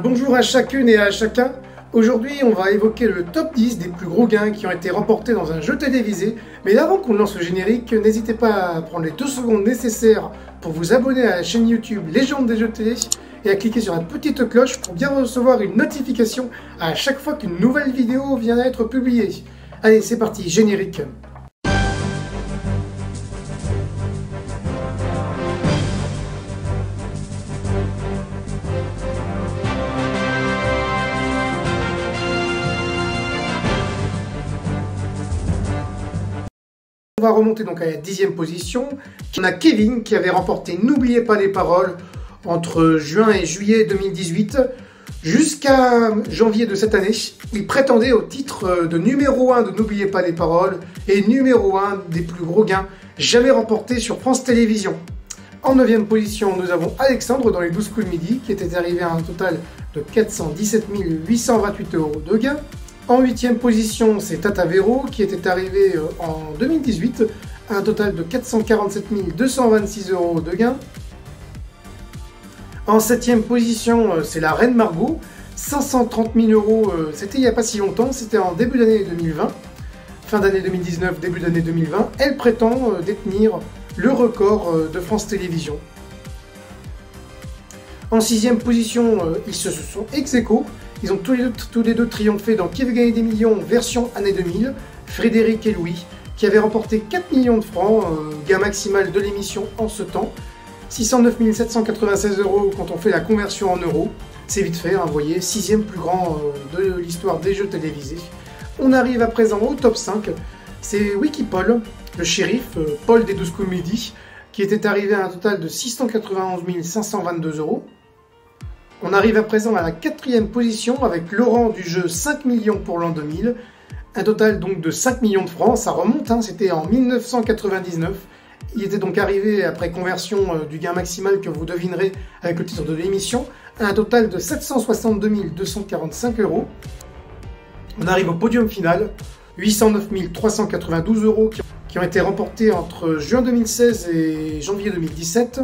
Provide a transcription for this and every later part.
Bonjour à chacune et à chacun. Aujourd'hui, on va évoquer le top 10 des plus gros gains qui ont été remportés dans un jeu télévisé. Mais avant qu'on lance le générique, n'hésitez pas à prendre les 2 secondes nécessaires pour vous abonner à la chaîne YouTube Légende des jeux télé et à cliquer sur la petite cloche pour bien recevoir une notification à chaque fois qu'une nouvelle vidéo vient d'être publiée. Allez, c'est parti, générique. On va remonter donc à la 10e position. On a Kevin qui avait remporté N'oubliez pas les paroles entre juin et juillet 2018 jusqu'à janvier de cette année. Il prétendait au titre de numéro 1 de N'oubliez pas les paroles et numéro 1 des plus gros gains jamais remportés sur France Télévisions. En 9e position, nous avons Alexandre dans les 12 coups de midi qui était arrivé à un total de 417 828 € de gains. En 8e position, c'est Tata Véro qui était arrivé en 2018 à un total de 447 226 € de gains. En 7e position, c'est la Reine Margot, 530 000 €, c'était il n'y a pas si longtemps, c'était en début d'année 2020, fin d'année 2019, début d'année 2020. Elle prétend détenir le record de France Télévisions. En 6e position, ils se sont ex-aequo. Ils ont tous les deux triomphé dans Qui veut gagner des millions version année 2000, Frédéric et Louis, qui avaient remporté 4 millions de francs, gain maximal de l'émission en ce temps, 609 796 € quand on fait la conversion en euros. C'est vite fait, hein, vous voyez, 6e plus grand de l'histoire des jeux télévisés. On arrive à présent au top 5, c'est Wikipol, le shérif, Paul des 12 coups de midi, qui était arrivé à un total de 691 522 €. On arrive à présent à la 4e position avec Laurent du jeu 5 millions pour l'an 2000. Un total donc de 5 millions de francs, ça remonte, hein, c'était en 1999. Il était donc arrivé après conversion du gain maximal que vous devinerez avec le titre de l'émission, à un total de 762 245 €. On arrive au podium final, 809 392 € qui ont été remportés entre juin 2016 et janvier 2017.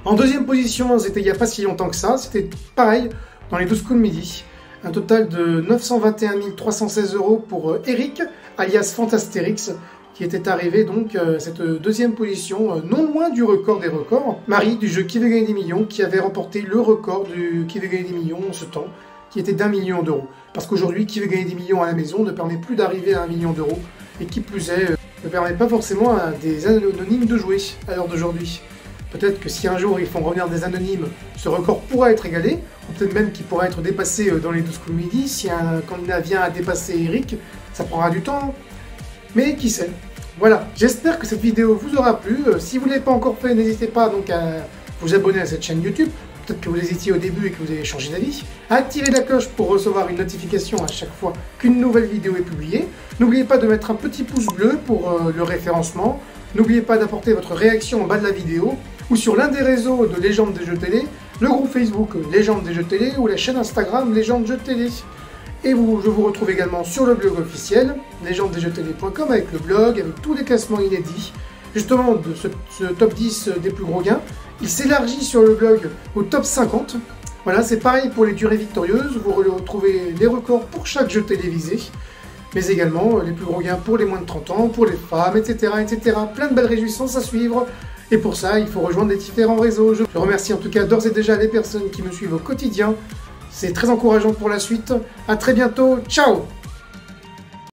En 2e position, c'était il n'y a pas si longtemps que ça, c'était pareil dans les 12 coups de midi. Un total de 921 316 € pour Eric, alias Fantastérix, qui était arrivé donc à cette 2e position, non loin du record des records. Marie du jeu Qui veut gagner des millions, qui avait remporté le record du Qui veut gagner des millions en ce temps, qui était d'1 million €. Parce qu'aujourd'hui, Qui veut gagner des millions à la maison ne permet plus d'arriver à 1 million €, et qui plus est, ne permet pas forcément à des anonymes de jouer à l'heure d'aujourd'hui. Peut-être que si un jour ils font revenir des anonymes, ce record pourra être égalé, ou peut-être même qu'il pourra être dépassé dans les 12 coups de midi. Si un candidat vient à dépasser Eric, ça prendra du temps, mais qui sait. Voilà, j'espère que cette vidéo vous aura plu. Si vous ne l'avez pas encore fait, n'hésitez pas donc à vous abonner à cette chaîne YouTube. Peut-être que vous hésitiez au début et que vous avez changé d'avis. Activez la cloche pour recevoir une notification à chaque fois qu'une nouvelle vidéo est publiée. N'oubliez pas de mettre un petit pouce bleu pour le référencement. N'oubliez pas d'apporter votre réaction en bas de la vidéo ou sur l'un des réseaux de Légende des jeux télé, le groupe Facebook Légende des jeux télé ou la chaîne Instagram Légende Jeux Télé. Et je vous retrouve également sur le blog officiel légendesjeuxtélé.com avec le blog, avec tous les classements inédits, justement de ce top 10 des plus gros gains. Il s'élargit sur le blog au top 50. Voilà, c'est pareil pour les durées victorieuses, vous retrouvez les records pour chaque jeu télévisé, mais également les plus gros gains pour les moins de 30 ans, pour les femmes, etc., etc. Plein de belles réjouissances à suivre. Et pour ça, il faut rejoindre les différents réseaux. Je remercie en tout cas d'ores et déjà les personnes qui me suivent au quotidien. C'est très encourageant pour la suite. A très bientôt. Ciao!